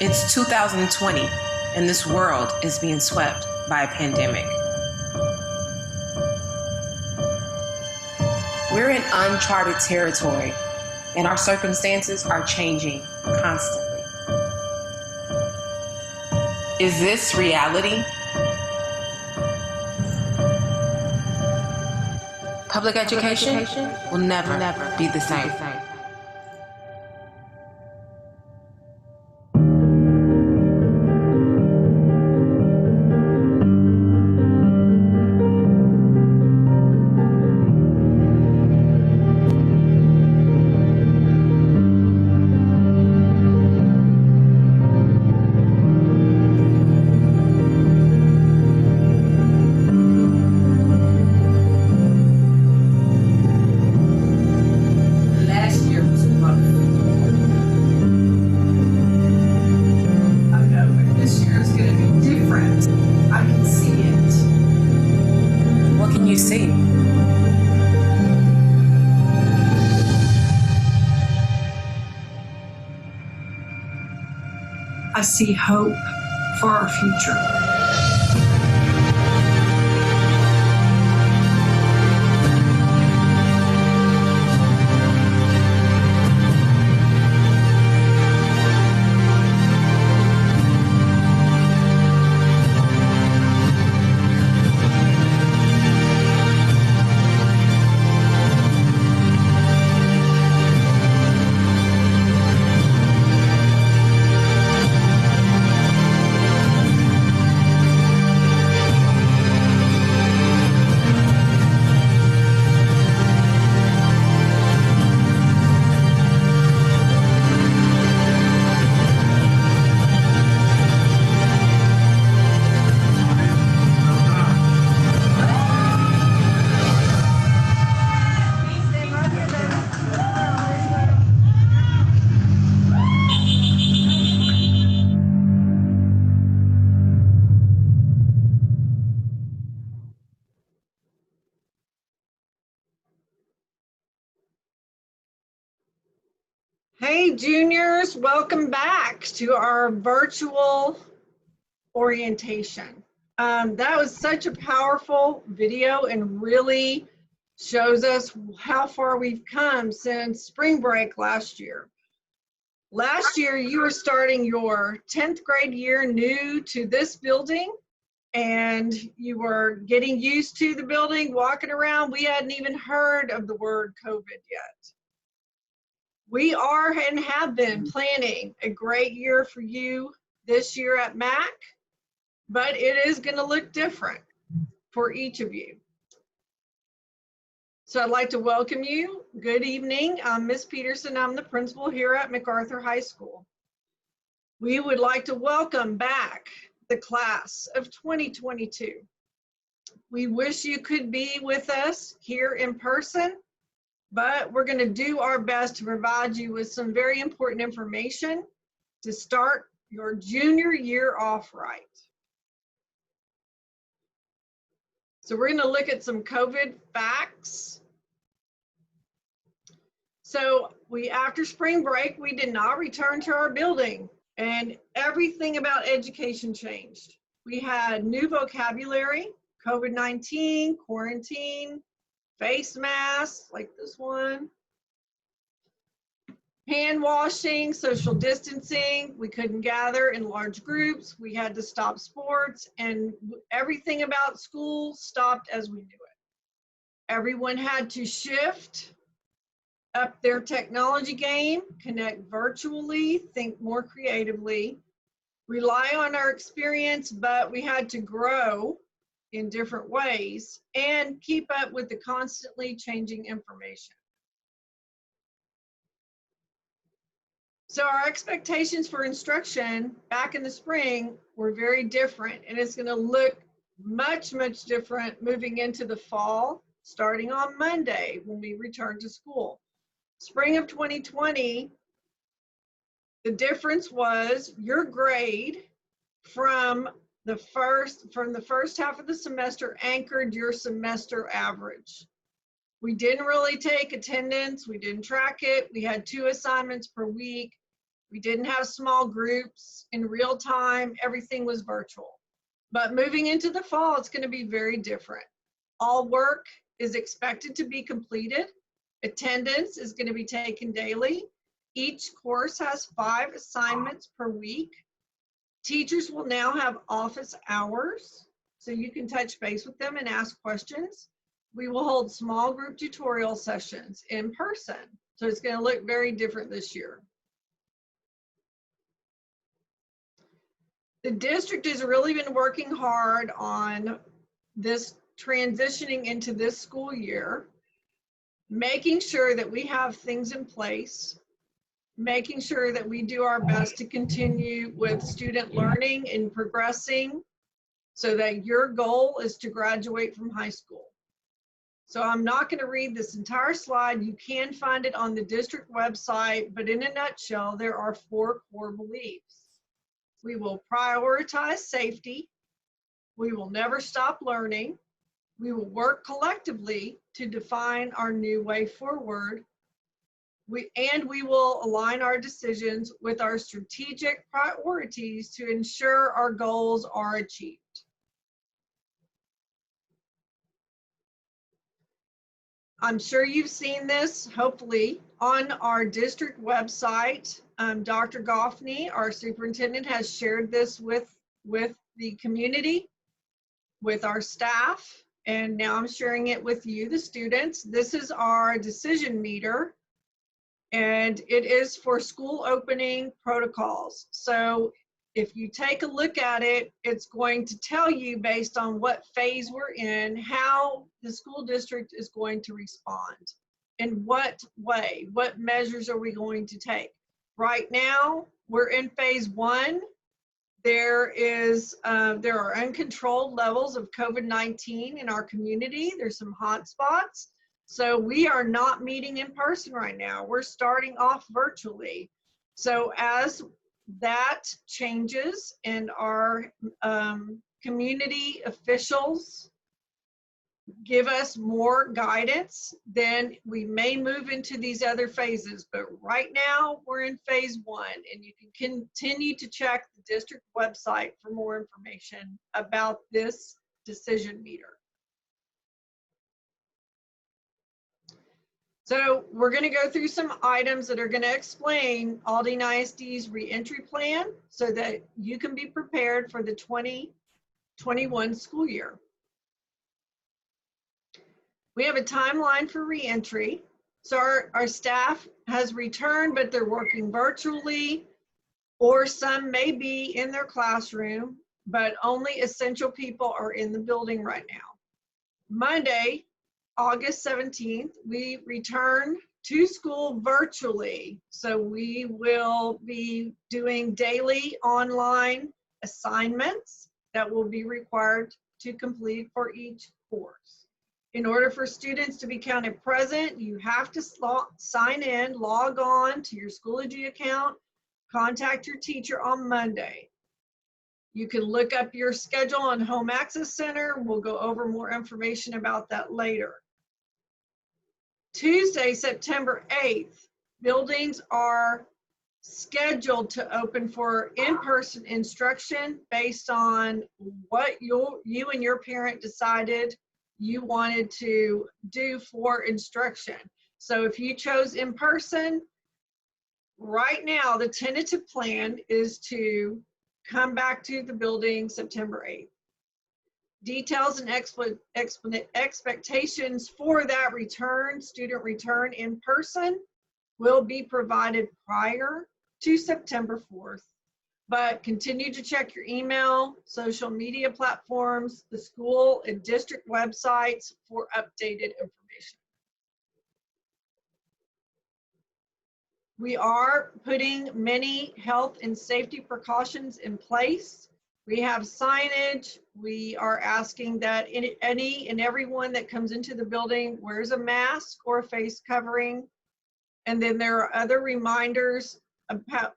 It's 2020, and this world is being swept by a pandemic. We're in uncharted territory, and our circumstances are changing constantly. Is this reality? Public education will never be the same. I see hope for our future. Hey juniors, welcome back to our virtual orientation. That was such a powerful video and really shows us how far we've come since spring break last year. Last year you were starting your 10th grade year new to this building and you were getting used to the building, walking around. We hadn't even heard of the word COVID yet. We are and have been planning a great year for you this year at MAC, but it is going to look different for each of you. So I'd like to welcome you. Good evening. I'm Ms. Peterson. I'm the principal here at MacArthur High School. We would like to welcome back the class of 2022. We wish you could be with us here in person, but we're going to do our best to provide you with some very important information to start your junior year off right. So we're going to look at some COVID facts. So after spring break, we did not return to our building and everything about education changed. We had new vocabulary, COVID-19, quarantine, face masks like this one, hand washing, social distancing. We couldn't gather in large groups. We had to stop sports and everything about school stopped as we knew it. Everyone had to shift up their technology game, connect virtually, think more creatively, rely on our experience, but we had to grow in different ways and keep up with the constantly changing information. So our expectations for instruction back in the spring were very different, and it's going to look much, much different moving into the fall, starting on Monday when we return to school. Spring of 2020, the difference was your grade from the first half of the semester anchored your semester average. We didn't really take attendance. We didn't track it. We had 2 assignments per week. We didn't have small groups in real time. Everything was virtual. But moving into the fall, it's going to be very different. All work is expected to be completed. Attendance is going to be taken daily. Each course has 5 assignments per week. Teachers will now have office hours, so you can touch base with them and ask questions. We will hold small group tutorial sessions in person. So it's going to look very different this year. The district has really been working hard on this transitioning into this school year, making sure that we have things in place, making sure that we do our best to continue with student learning and progressing so that your goal is to graduate from high school. So I'm not going to read this entire slide. You can find it on the district website, but in a nutshell, there are 4 core beliefs. We will prioritize safety. We will never stop learning. We will work collectively to define our new way forward. We will align our decisions with our strategic priorities to ensure our goals are achieved. I'm sure you've seen this, hopefully, on our district website. Dr. Goffney, our superintendent, has shared this with the community, with our staff, and now I'm sharing it with you, the students. This is our decision meter, and it is for school opening protocols. So if you take a look at it, it's going to tell you based on what phase we're in, how the school district is going to respond. In what way, what measures are we going to take? Right now, we're in phase 1. There are uncontrolled levels of COVID-19 in our community. There's some hot spots. So we are not meeting in person right now. We're starting off virtually. So as that changes and our community officials give us more guidance, then we may move into these other phases. But right now we're in phase 1, and you can continue to check the district website for more information about this decision meter. So we're going to go through some items that are going to explain Aldine ISD's reentry plan so that you can be prepared for the 2021 school year. We have a timeline for reentry. So our staff has returned, but they're working virtually, or some may be in their classroom, but only essential people are in the building right now. Monday, August 17th, we return to school virtually. So we will be doing daily online assignments that will be required to complete for each course. In order for students to be counted present, you have to sign in, log on to your Schoology account, contact your teacher on Monday. You can look up your schedule on Home Access Center. We'll go over more information about that later. Tuesday, September 8th, buildings are scheduled to open for in-person instruction based on what you and your parent decided you wanted to do for instruction. So if you chose in-person, right now the tentative plan is to come back to the building September 8th. Details and expectations for that return, student return in person, will be provided prior to September 4th. But continue to check your email, social media platforms, the school and district websites for updated information. We are putting many health and safety precautions in place. We have signage. We are asking that any and everyone that comes into the building wears a mask or a face covering. And then there are other reminders,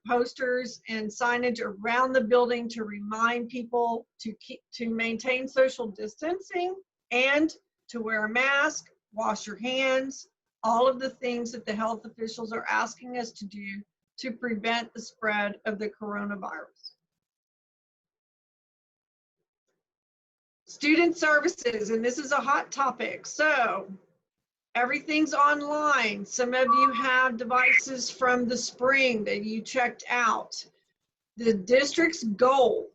posters and signage around the building to remind people to maintain social distancing and to wear a mask, wash your hands, all of the things that the health officials are asking us to do to prevent the spread of the coronavirus. Student services, and this is a hot topic. So everything's online. Some of you have devices from the spring that you checked out. The district's goal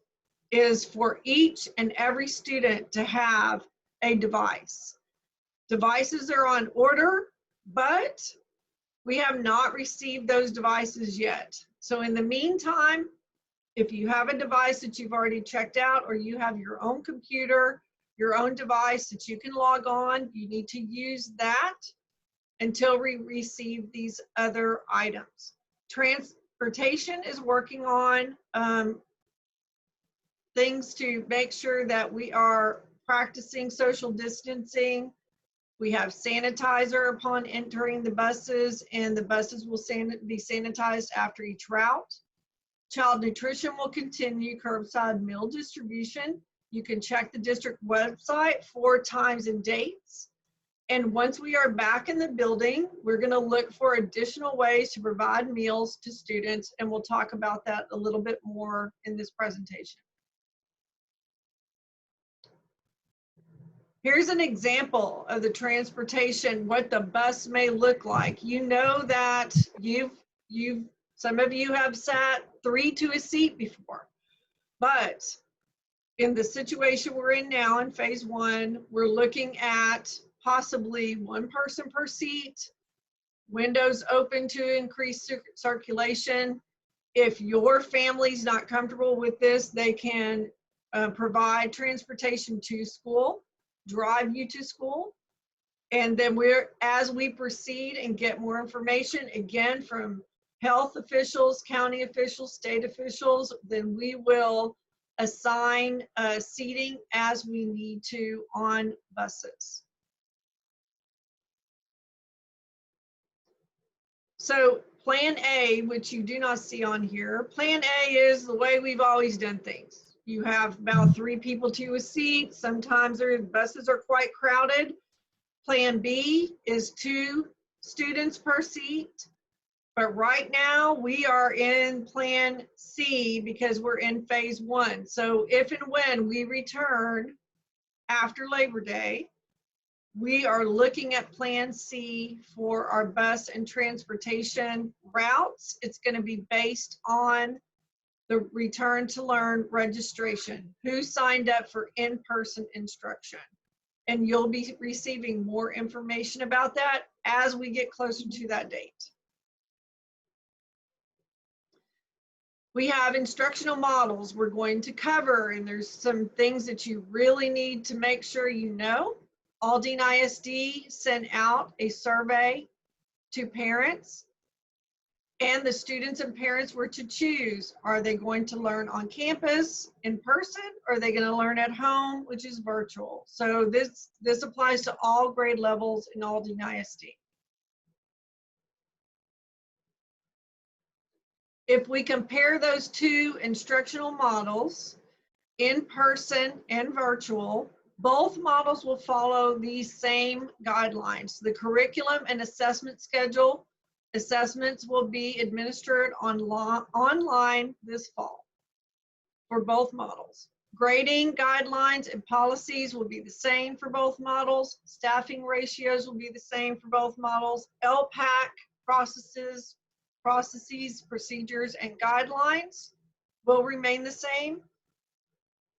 is for each and every student to have a device. Devices are on order, but we have not received those devices yet. So in the meantime, if you have a device that you've already checked out, or you have your own computer, your own device that you can log on, you need to use that until we receive these other items. Transportation is working on things to make sure that we are practicing social distancing. We have sanitizer upon entering the buses, and the buses will be sanitized after each route. Child nutrition will continue curbside meal distribution. You can check the district website for times and dates. And once we are back in the building, we're going to look for additional ways to provide meals to students, and we'll talk about that a little bit more in this presentation. Here's an example of the transportation, what the bus may look like. You know that some of you have sat 3 to a seat before, but in the situation we're in now in phase 1, we're looking at possibly 1 person per seat, windows open to increase circulation. If your family's not comfortable with this, they can provide transportation to school, drive you to school. And then as we proceed and get more information, again, from health officials, county officials, state officials, then we will assign seating as we need to on buses. So Plan A, which you do not see on here, Plan A is the way we've always done things. You have about 3 people to a seat. Sometimes their buses are quite crowded. Plan B is 2 students per seat. But right now we are in Plan C because we're in phase 1. So if and when we return after Labor Day, we are looking at Plan C for our bus and transportation routes. It's going to be based on the return to learn registration, who signed up for in-person instruction. And you'll be receiving more information about that as we get closer to that date. We have instructional models we're going to cover, and there's some things that you really need to make sure you know. Aldine ISD sent out a survey to parents, and the students and parents were to choose, are they going to learn on campus in person, or are they going to learn at home, which is virtual? So this applies to all grade levels in Aldine ISD. If we compare those 2 instructional models, in person and virtual, both models will follow these same guidelines. The curriculum and assessment schedule, assessments will be administered online this fall for both models. Grading guidelines and policies will be the same for both models. Staffing ratios will be the same for both models. LPAC processes, procedures, and guidelines will remain the same.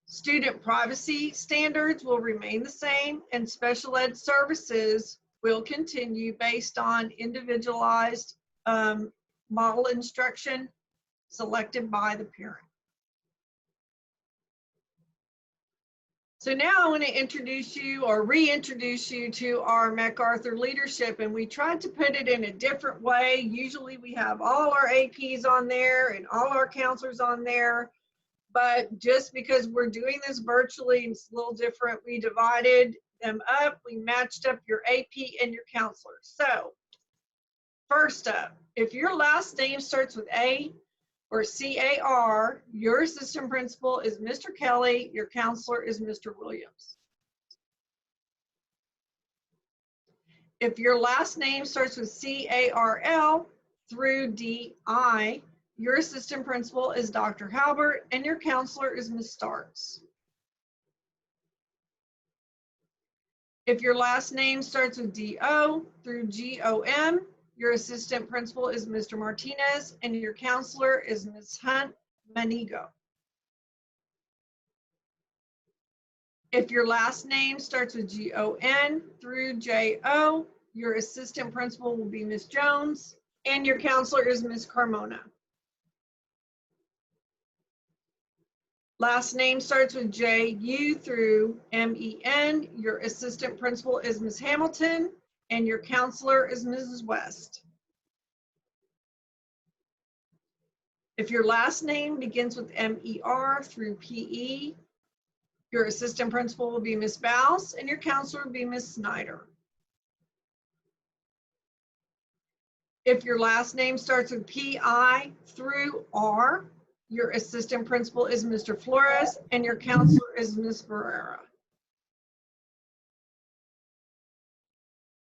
Student privacy standards will remain the same, and special ed services will continue based on individualized model instruction selected by the parent. So now I want to introduce you or reintroduce you to our MacArthur leadership, and we tried to put it in a different way. Usually we have all our APs on there and all our counselors on there, but just because we're doing this virtually, it's a little different. We divided them up. We matched up your AP and your counselor. So first up, if your last name starts with A or CAR, your assistant principal is Mr. Kelly, your counselor is Mr. Williams. If your last name starts with CARL, through DI, your assistant principal is Dr. Halbert and your counselor is Ms. Starks. If your last name starts with DO through GOM, your assistant principal is Mr. Martinez and your counselor is Ms. Hunt Manigo. If your last name starts with GON through JO, your assistant principal will be Ms. Jones and your counselor is Ms. Carmona. Last name starts with JU through MEN. Your assistant principal is Ms. Hamilton and your counselor is Mrs. West. If your last name begins with MER through PE, your assistant principal will be Ms. Bouse and your counselor will be Ms. Snyder. If your last name starts with PI through R, your assistant principal is Mr. Flores and your counselor is Ms. Barrera.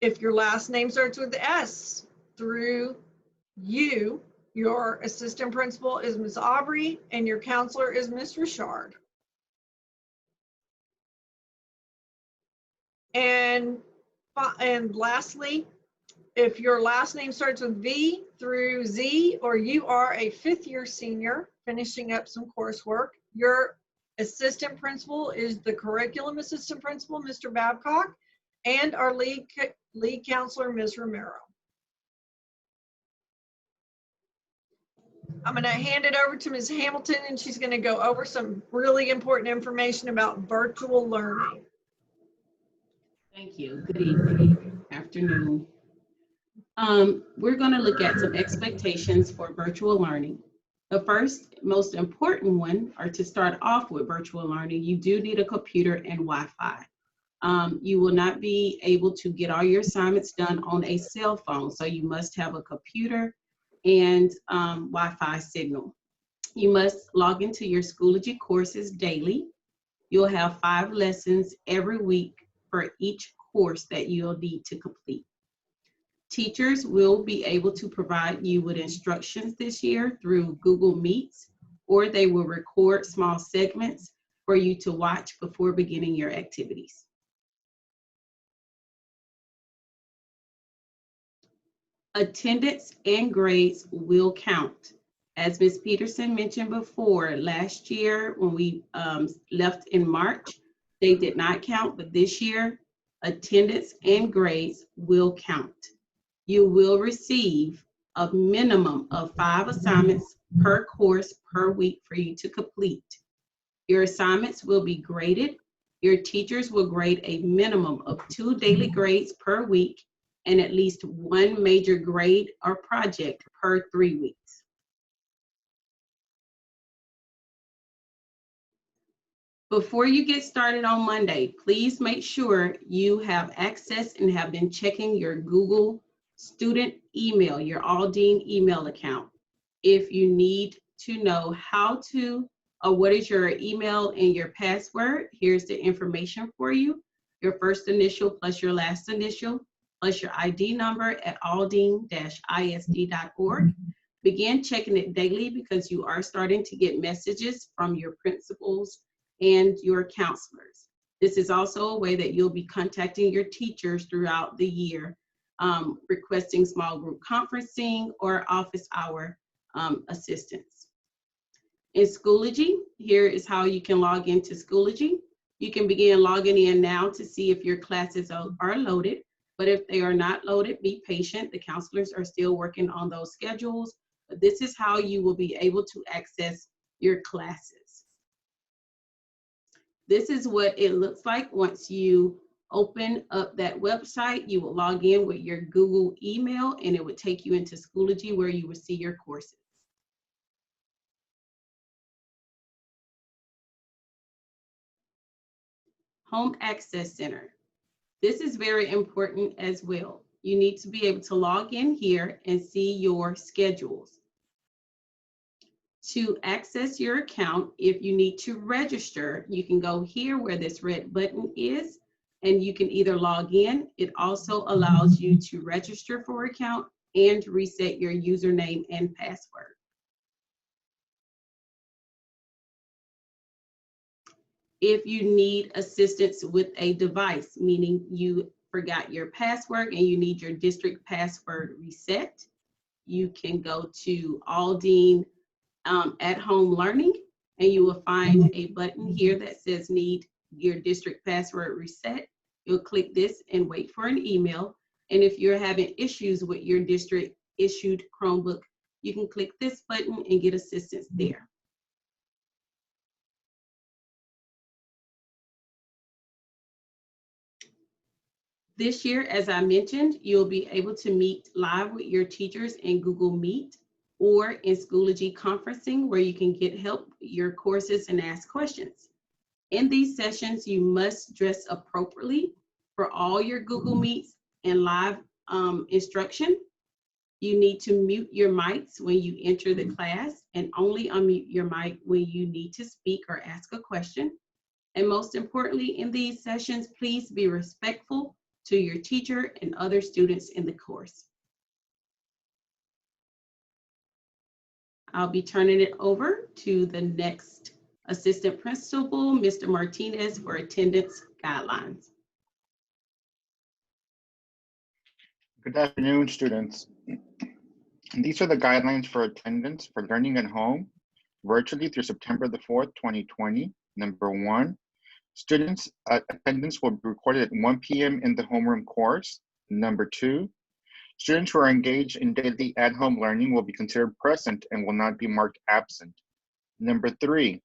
If your last name starts with S through U, your assistant principal is Ms. Aubrey and your counselor is Ms. Richard. And lastly, if your last name starts with V through Z, or you are a fifth-year senior finishing up some coursework, your assistant principal is the curriculum assistant principal, Mr. Babcock, and our lead counselor, Ms. Romero. I'm going to hand it over to Ms. Hamilton, and she's going to go over some really important information about virtual learning. Thank you. Good evening, afternoon. We're going to look at some expectations for virtual learning. The first, most important one, or to start off with virtual learning, you do need a computer and Wi-Fi. You will not be able to get all your assignments done on a cell phone, so you must have a computer and Wi-Fi signal. You must log into your Schoology courses daily. You'll have 5 lessons every week for each course that you'll need to complete. Teachers will be able to provide you with instructions this year through Google Meets, or they will record small segments for you to watch before beginning your activities. Attendance and grades will count. As Ms. Peterson mentioned before, last year when we left in March, they did not count, but this year, attendance and grades will count. You will receive a minimum of 5 assignments per course per week for you to complete. Your assignments will be graded. Your teachers will grade a minimum of 2 daily grades per week and at least 1 major grade or project per 3 weeks. Before you get started on Monday, please make sure you have access and have been checking your Google student email, your Aldine email account. If you need to know how to, or what is your email and your password, here's the information for you. Your first initial plus your last initial plus your ID number at aldine-isd.org. Begin checking it daily because you are starting to get messages from your principals and your counselors. This is also a way that you'll be contacting your teachers throughout the year, requesting small group conferencing or office hour assistance. In Schoology, here is how you can log into Schoology. You can begin logging in now to see if your classes are loaded, but if they are not loaded, be patient. The counselors are still working on those schedules, but this is how you will be able to access your classes. This is what it looks like once you open up that website. You will log in with your Google email and it would take you into Schoology where you will see your courses. Home Access Center. This is very important as well. You need to be able to log in here and see your schedules. To access your account, if you need to register, you can go here where this red button is, and you can either log in. It also allows you to register for an account and reset your username and password. If you need assistance with a device, meaning you forgot your password and you need your district password reset, you can go to Aldine at Home Learning, and you will find a button here that says need your district password reset. You'll click this and wait for an email. And if you're having issues with your district issued Chromebook, you can click this button and get assistance there. This year, as I mentioned, you'll be able to meet live with your teachers in Google Meet or in Schoology conferencing, where you can get help with your courses and ask questions. In these sessions, you must dress appropriately for all your Google Meets and live instruction. You need to mute your mics when you enter the class and only unmute your mic when you need to speak or ask a question. And most importantly, in these sessions, please be respectful to your teacher and other students in the course. I'll be turning it over to the next assistant principal, Mr. Martinez, for attendance guidelines. Good afternoon, students. These are the guidelines for attendance for learning at home virtually through September the 4th, 2020. Number 1, students' attendance will be recorded at 1 p.m. in the homeroom course. Number 2, students who are engaged in daily at-home learning will be considered present and will not be marked absent. Number 3,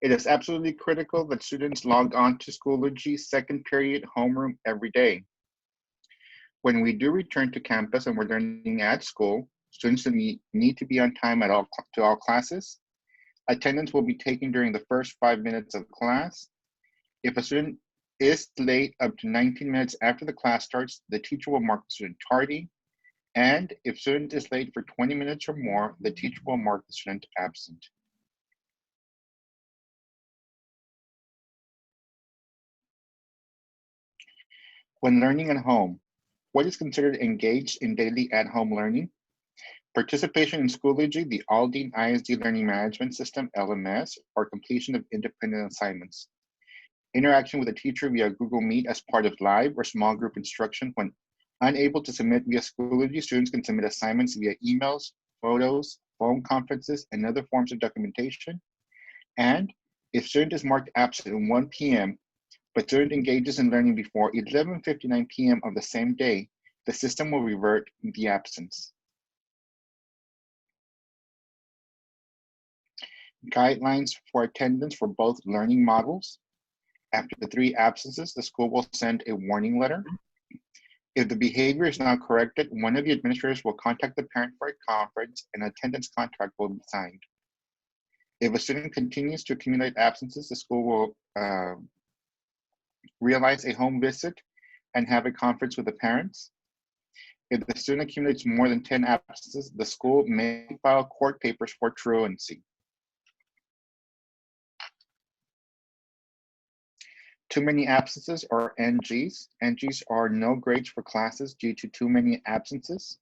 it is absolutely critical that students log on to Schoology's second period homeroom every day. When we do return to campus and we're learning at school, students need to be on time to all classes. Attendance will be taken during the first 5 minutes of class. If a student is late up to 19 minutes after the class starts, the teacher will mark the student tardy. And if student is late for 20 minutes or more, the teacher will mark the student absent. When learning at home, what is considered engaged in daily at-home learning? Participation in Schoology, the Aldine ISD Learning Management System, LMS, or completion of independent assignments. Interaction with a teacher via Google Meet as part of live or small group instruction. When unable to submit via Schoology, students can submit assignments via emails, photos, phone conferences, and other forms of documentation. And if student is marked absent at 1 p.m., but student engages in learning before 11:59 p.m. of the same day, the system will revert the absence. Guidelines for attendance for both learning models. After the 3 absences, the school will send a warning letter. If the behavior is not corrected, one of the administrators will contact the parent for a conference and an attendance contract will be signed. If a student continues to accumulate absences, the school will realize a home visit and have a conference with the parents. If the student accumulates more than 10 absences, the school may file court papers for truancy. Too many absences or NGs. NGs are no grades for classes due to too many absences.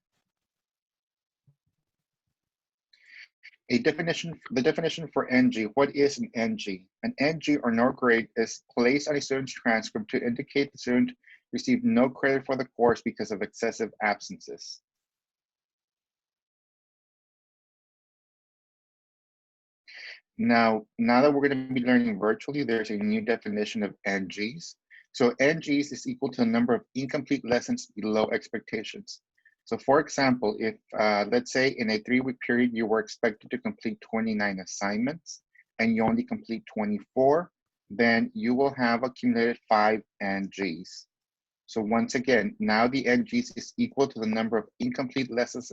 The definition for NG, what is an NG? An NG or no grade is placed on a student's transcript to indicate the student received no credit for the course because of excessive absences. Now that we're going to be learning virtually, there's a new definition of NGs. So NGs is equal to a number of incomplete lessons below expectations. So for example, if let's say in a 3-week period, you were expected to complete 29 assignments and you only complete 24, then you will have accumulated 5 NGs. So once again, now the NGs is equal to the number of incomplete lessons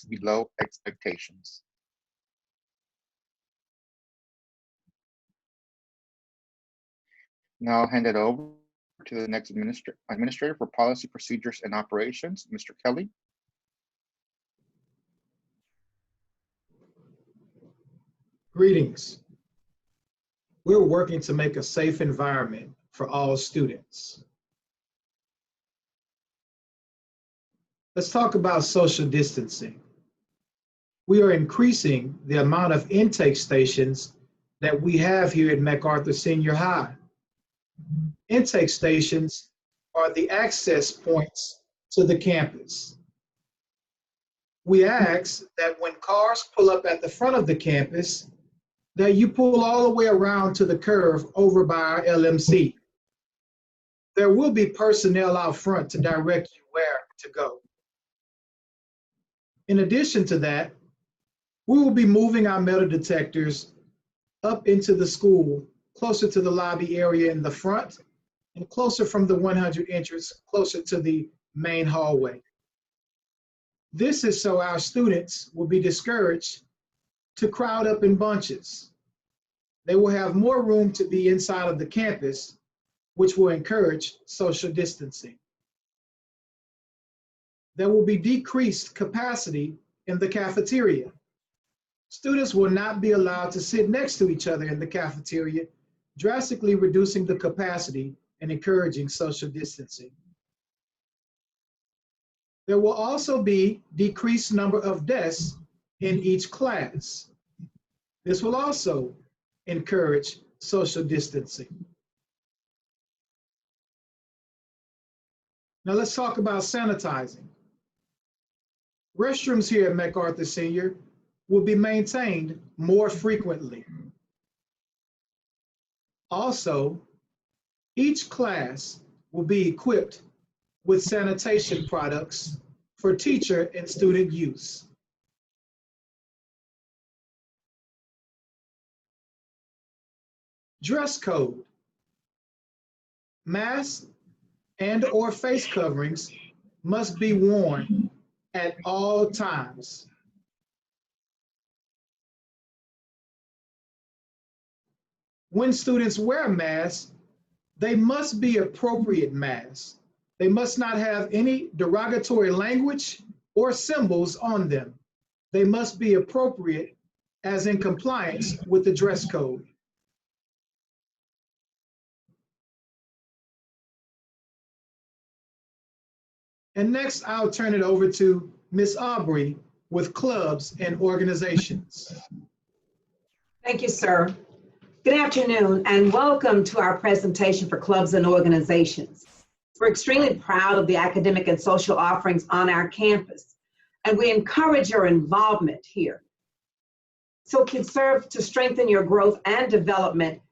below expectations. Now I'll hand it over to the next administrator for policy, procedures, and operations, Mr. Kelly. Greetings. We're working to make a safe environment for all students. Let's talk about social distancing. We are increasing the amount of intake stations that we have here at MacArthur Senior High. Intake stations are the access points to the campus. We ask that when cars pull up at the front of the campus, that you pull all the way around to the curve over by our LMC. There will be personnel out front to direct you where to go. In addition to that, we will be moving our metal detectors up into the school, closer to the lobby area in the front, and closer from the 100 entrance, closer to the main hallway. This is so our students will be discouraged to crowd up in bunches. They will have more room to be inside of the campus, which will encourage social distancing. There will be decreased capacity in the cafeteria. Students will not be allowed to sit next to each other in the cafeteria, drastically reducing the capacity and encouraging social distancing. There will also be decreased number of desks in each class. This will also encourage social distancing. Now let's talk about sanitizing. Restrooms here at MacArthur Senior will be maintained more frequently. Also, each class will be equipped with sanitation products for teacher and student use. Dress code. Masks and/or face coverings must be worn at all times. When students wear masks, they must be appropriate masks. They must not have any derogatory language or symbols on them. They must be appropriate as in compliance with the dress code. And next, I'll turn it over to Ms. Aubrey with clubs and organizations. Thank you, sir. Good afternoon and welcome to our presentation for clubs and organizations. We're extremely proud of the academic and social offerings on our campus, and we encourage your involvement here. So it can serve to strengthen your growth and development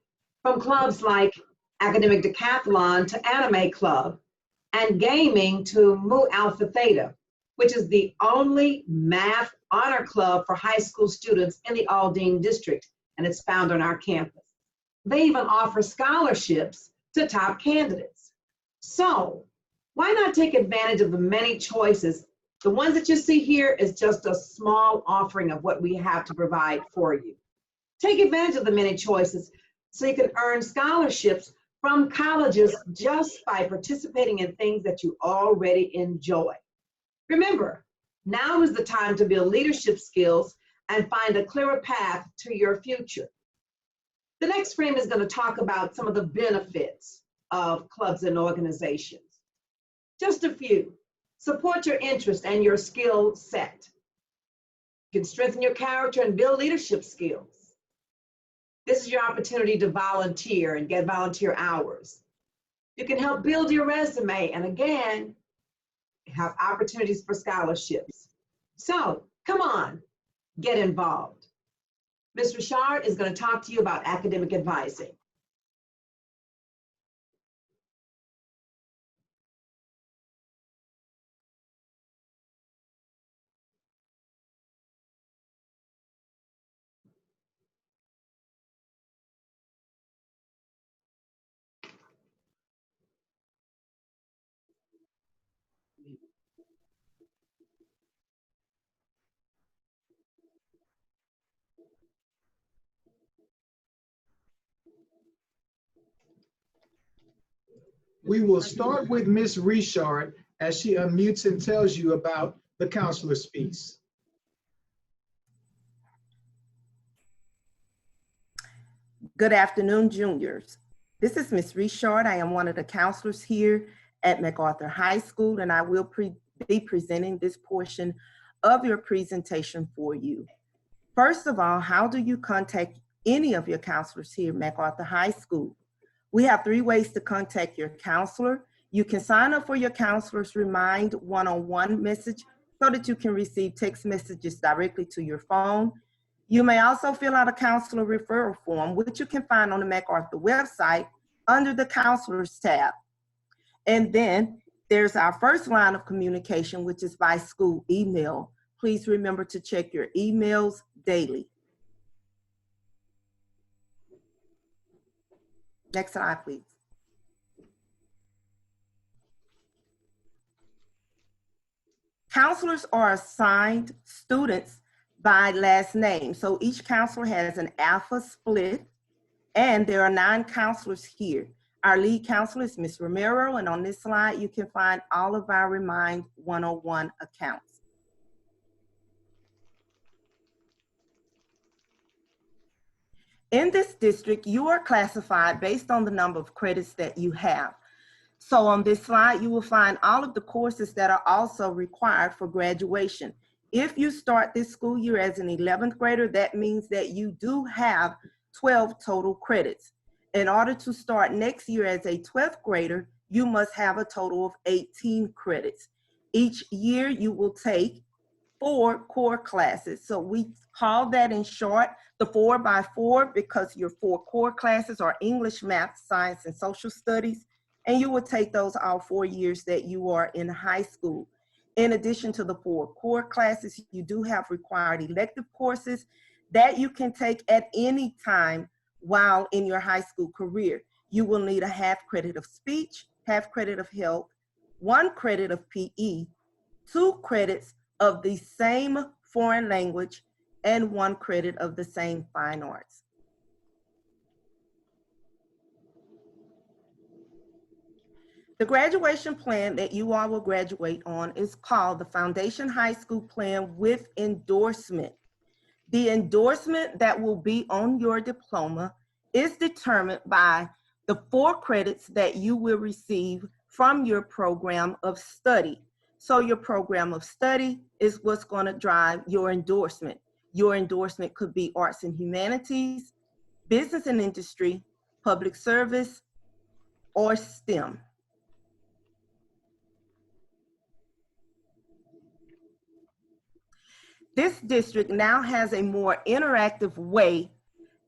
from clubs like Academic Decathlon to Anime Club and gaming to Mu Alpha Theta, which is the only math honor club for high school students in the Aldine district, and it's found on our campus. They even offer scholarships to top candidates. So why not take advantage of the many choices? The ones that you see here is just a small offering of what we have to provide for you. Take advantage of the many choices so you can earn scholarships from colleges just by participating in things that you already enjoy. Remember, now is the time to build leadership skills and find a clearer path to your future. The next frame is going to talk about some of the benefits of clubs and organizations. Just a few. Support your interest and your skill set. You can strengthen your character and build leadership skills. This is your opportunity to volunteer and get volunteer hours. You can help build your resume and again, have opportunities for scholarships. So come on, get involved. Ms. Richard is going to talk to you about academic advising. We will start with Ms. Richard as she unmutes and tells you about the counselor's piece. Good afternoon, juniors. This is Ms. Richard. I am one of the counselors here at MacArthur High School, and I will be presenting this portion of your presentation for you. First of all, how do you contact any of your counselors here at MacArthur High School? We have 3 ways to contact your counselor. You can sign up for your counselor's Remind one-on-one message so that you can receive text messages directly to your phone. You may also fill out a counselor referral form, which you can find on the MacArthur website under the Counselors tab. And then there's our first line of communication, which is by school email. Please remember to check your emails daily. Next slide, please. Counselors are assigned students by last name. So each counselor has an alpha split, and there are 9 counselors here. Our lead counselor is Ms. Romero, and on this slide, you can find all of our Remind 101 accounts. In this district, you are classified based on the number of credits that you have. So on this slide, you will find all of the courses that are also required for graduation. If you start this school year as an 11th grader, that means that you do have 12 total credits. In order to start next year as a 12th grader, you must have a total of 18 credits. Each year you will take 4 core classes. So we call that in short the 4x4 because your 4 core classes are English, math, science, and social studies. And you will take those all 4 years that you are in high school. In addition to the 4 core classes, you do have required elective courses that you can take at any time while in your high school career. You will need a half credit of speech, half credit of health, 1 credit of PE, 2 credits of the same foreign language, and 1 credit of the same fine arts. The graduation plan that you all will graduate on is called the Foundation High School Plan with Endorsement. The endorsement that will be on your diploma is determined by the 4 credits that you will receive from your program of study. So your program of study is what's going to drive your endorsement. Your endorsement could be arts and humanities, business and industry, public service, or STEM. This district now has a more interactive way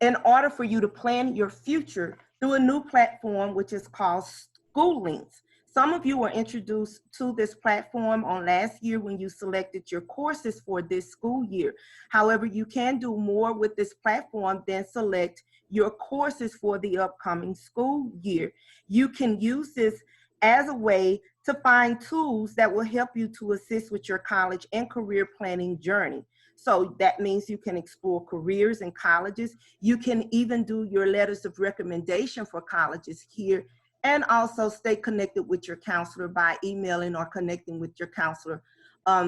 in order for you to plan your future through a new platform, which is called School Links. Some of you were introduced to this platform on last year when you selected your courses for this school year. However, you can do more with this platform than select your courses for the upcoming school year. You can use this as a way to find tools that will help you to assist with your college and career planning journey. So that means you can explore careers in colleges. You can even do your letters of recommendation for colleges here, and also stay connected with your counselor by emailing or connecting with your counselor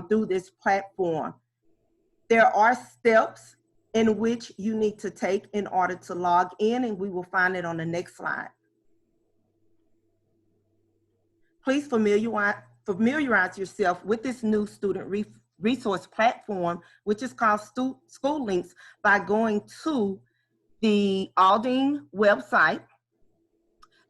through this platform. There are steps in which you need to take in order to log in, and we will find it on the next slide. Please familiarize yourself with this new student resource platform, which is called School Links, by going to the Aldine website,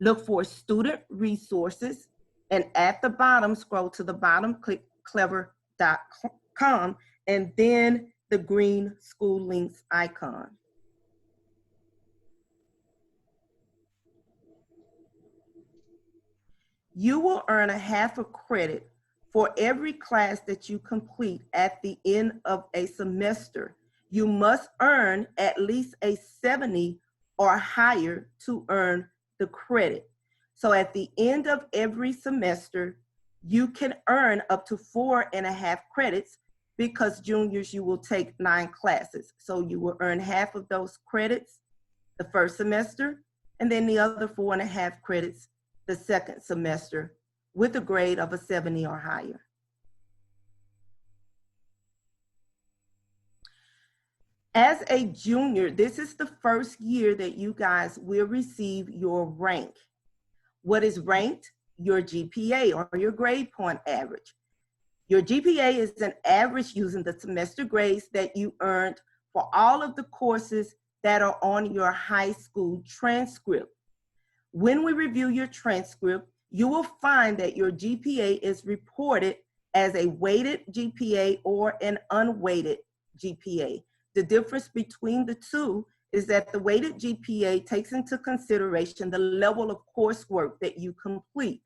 look for student resources, and at the bottom, scroll to the bottom, click clever.com, and then the green School Links icon. You will earn a half a credit for every class that you complete at the end of a semester. You must earn at least a 70 or higher to earn the credit. So at the end of every semester, you can earn up to 4.5 credits, because juniors, you will take 9 classes. So you will earn half of those credits the first semester, and then the other 4.5 credits the second semester, with a grade of a 70 or higher. As a junior, this is the first year that you guys will receive your rank. What is ranked? Your GPA, or your grade point average. Your GPA is an average using the semester grades that you earned for all of the courses that are on your high school transcript. When we review your transcript, you will find that your GPA is reported as a weighted GPA or an unweighted GPA. The difference between the two is that the weighted GPA takes into consideration the level of coursework that you complete,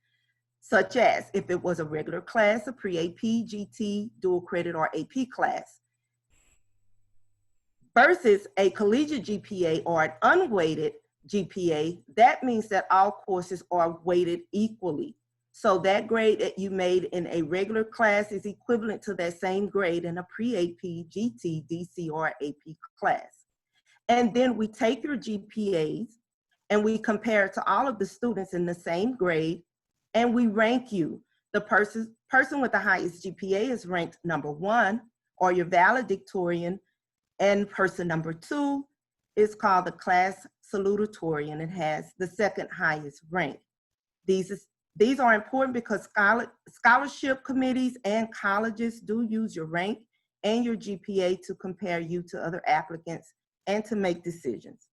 such as if it was a regular class, a pre-AP, GT, dual credit, or AP class, versus a collegiate GPA or an unweighted GPA. That means that all courses are weighted equally. So that grade that you made in a regular class is equivalent to that same grade in a pre-AP, GT, DC, or AP class. And then we take your GPAs and we compare it to all of the students in the same grade, and we rank you. The person with the highest GPA is ranked number 1, or your valedictorian, and person number 2 is called the class salutatorian. It has the second highest rank. These are important because scholarship committees and colleges do use your rank and your GPA to compare you to other applicants and to make decisions.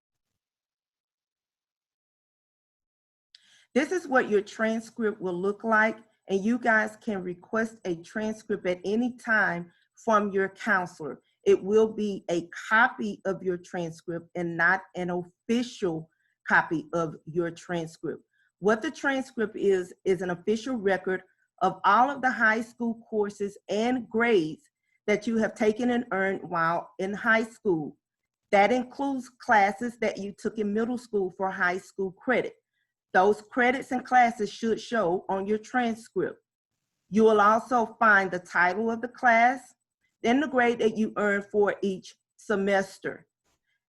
This is what your transcript will look like, and you guys can request a transcript at any time from your counselor. It will be a copy of your transcript and not an official copy of your transcript. What the transcript is an official record of all of the high school courses and grades that you have taken and earned while in high school. That includes classes that you took in middle school for high school credit. Those credits and classes should show on your transcript. You will also find the title of the class, then the grade that you earned for each semester.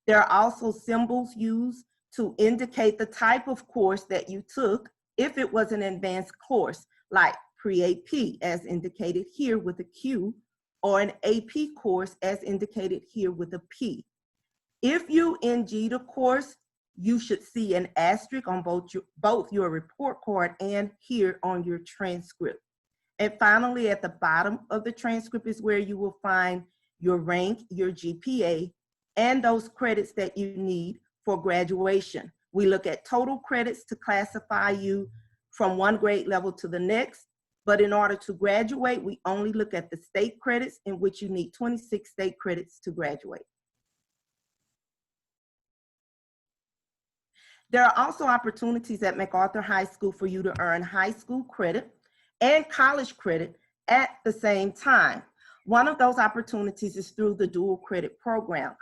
There are also symbols used to indicate the type of course that you took if it was an advanced course, like pre-AP as indicated here with a Q, or an AP course as indicated here with a P. If you NG'd a course, you should see an asterisk on both your report card and here on your transcript. And finally, at the bottom of the transcript is where you will find your rank, your GPA, and those credits that you need for graduation. We look at total credits to classify you from one grade level to the next, but in order to graduate, we only look at the state credits, in which you need 26 state credits to graduate. There are also opportunities at MacArthur High School for you to earn high school credit and college credit at the same time. One of those opportunities is through the dual credit program.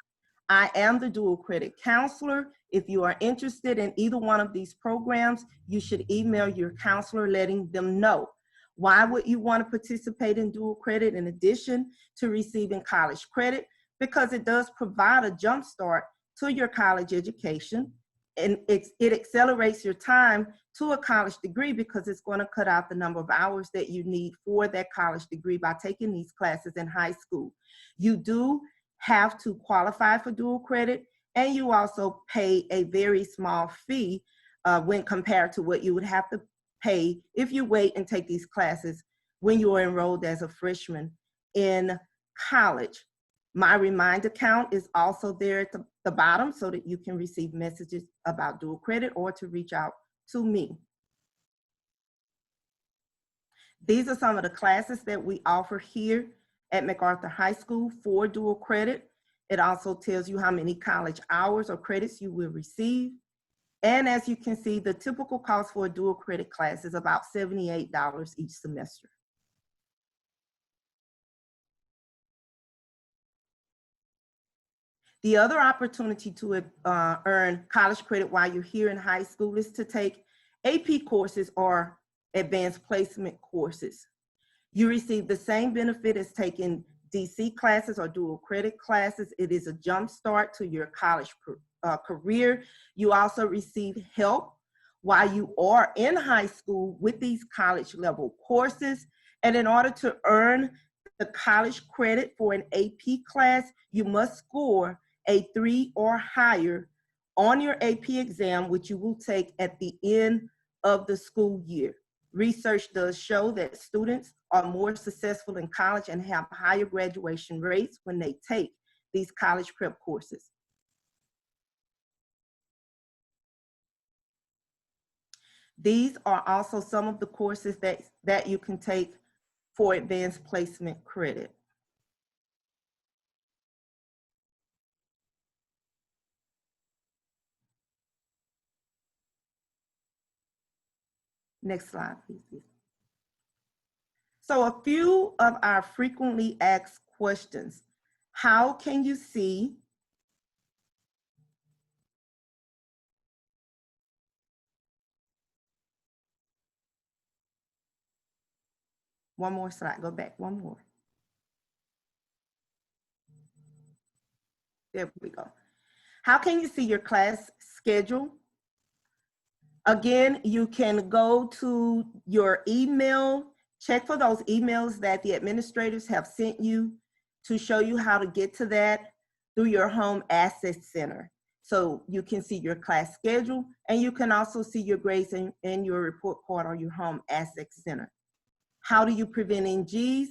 I am the dual credit counselor. If you are interested in either one of these programs, you should email your counselor letting them know. Why would you want to participate in dual credit in addition to receiving college credit? Because it does provide a jump start to your college education, and it accelerates your time to a college degree because it's going to cut out the number of hours that you need for that college degree by taking these classes in high school. You do have to qualify for dual credit, and you also pay a very small fee when compared to what you would have to pay if you wait and take these classes when you are enrolled as a freshman in college. My Remind account is also there at the bottom so that you can receive messages about dual credit or to reach out to me. These are some of the classes that we offer here at MacArthur High School for dual credit. It also tells you how many college hours or credits you will receive. And as you can see, the typical cost for a dual credit class is about $78 each semester. The other opportunity to earn college credit while you're here in high school is to take AP courses or advanced placement courses. You receive the same benefit as taking DC classes or dual credit classes. It is a jump start to your college career. You also receive help while you are in high school with these college level courses. And in order to earn the college credit for an AP class, you must score a 3 or higher on your AP exam, which you will take at the end of the school year. Research does show that students are more successful in college and have higher graduation rates when they take these college prep courses. These are also some of the courses that you can take for advanced placement credit. Next slide, please. So a few of our frequently asked questions. How can you see one more slide, go back, one more. There we go. How can you see your class schedule? Again, you can go to your email, check for those emails that the administrators have sent you to show you how to get to that through your Home Asset Center. So you can see your class schedule, and you can also see your grades in your report card on your Home Asset Center. How do you prevent NGs?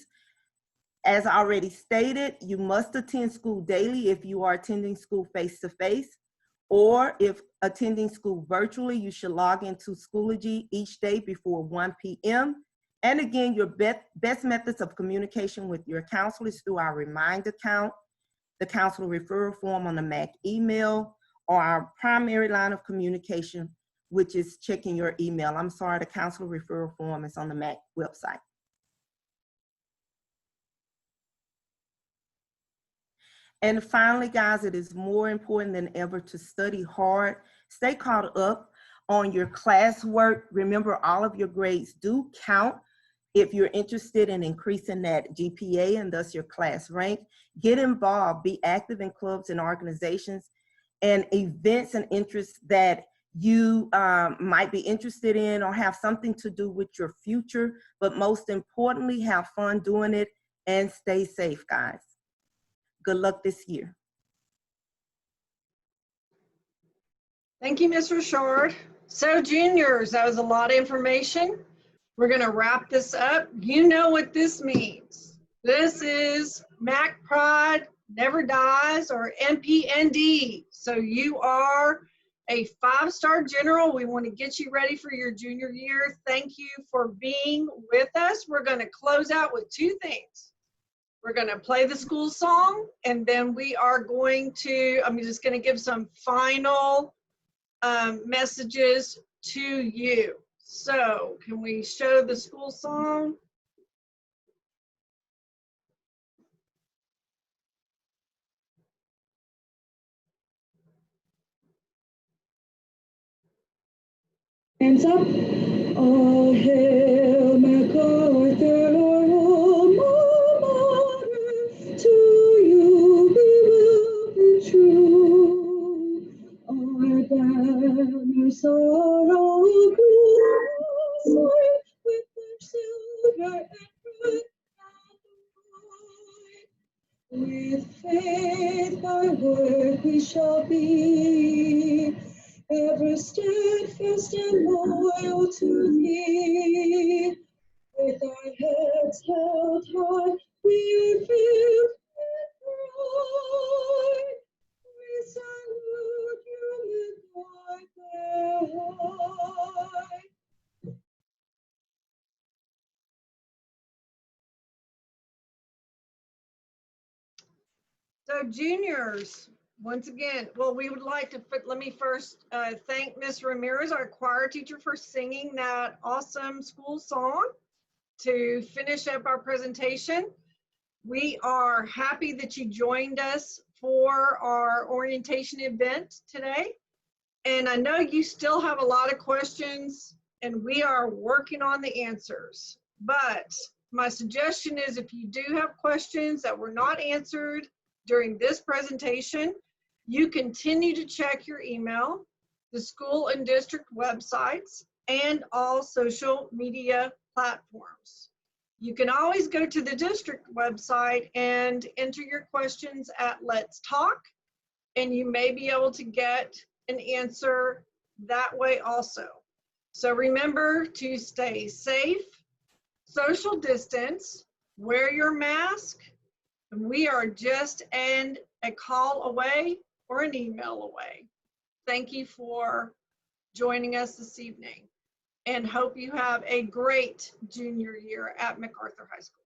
As already stated, you must attend school daily if you are attending school face-to-face, or if attending school virtually, you should log into Schoology each day before 1 p.m. And again, your best methods of communication with your counselor is through our Remind account, the counselor referral form on the MAC email, or our primary line of communication, which is checking your email. I'm sorry, the counselor referral form is on the MAC website. And finally, guys, it is more important than ever to study hard, stay caught up on your classwork. Remember, all of your grades do count. If you're interested in increasing that GPA and thus your class rank, get involved, be active in clubs and organizations and events and interests that you might be interested in or have something to do with your future, but most importantly, have fun doing it and stay safe, guys. Good luck this year. Thank you, Ms. Richard. So juniors, that was a lot of information. We're gonna wrap this up. You know what this means. This is MAC Pride Never Dies, or MPND. So you are a 5-star general. We want to get you ready for your junior year. Thank you for being with us. We're gonna close out with 2 things. We're going to play the school song, and then we are going to, I'm just going to give some final messages to you. So can we show the school song? Hands up. All hail MacArthur, our alma mater. To you we will be true. Our banners are all blue, with their silver and red and white. With faith by word we shall be, ever steadfast and loyal to thee. With our heads held high, we are filled with pride. We salute you with our high. So juniors, once again, well, we would like to, let me first thank Ms. Ramirez, our choir teacher, for singing that awesome school song to finish up our presentation. We are happy that you joined us for our orientation event today. And I know you still have a lot of questions, and we are working on the answers. But my suggestion is, if you do have questions that were not answered during this presentation, you continue to check your email, the school and district websites, and all social media platforms. You can always go to the district website and enter your questions at Let's Talk, and you may be able to get an answer that way also. So remember to stay safe, social distance, wear your mask. And we are just a call away or an email away. Thank you for joining us this evening and hope you have a great junior year at MacArthur High School.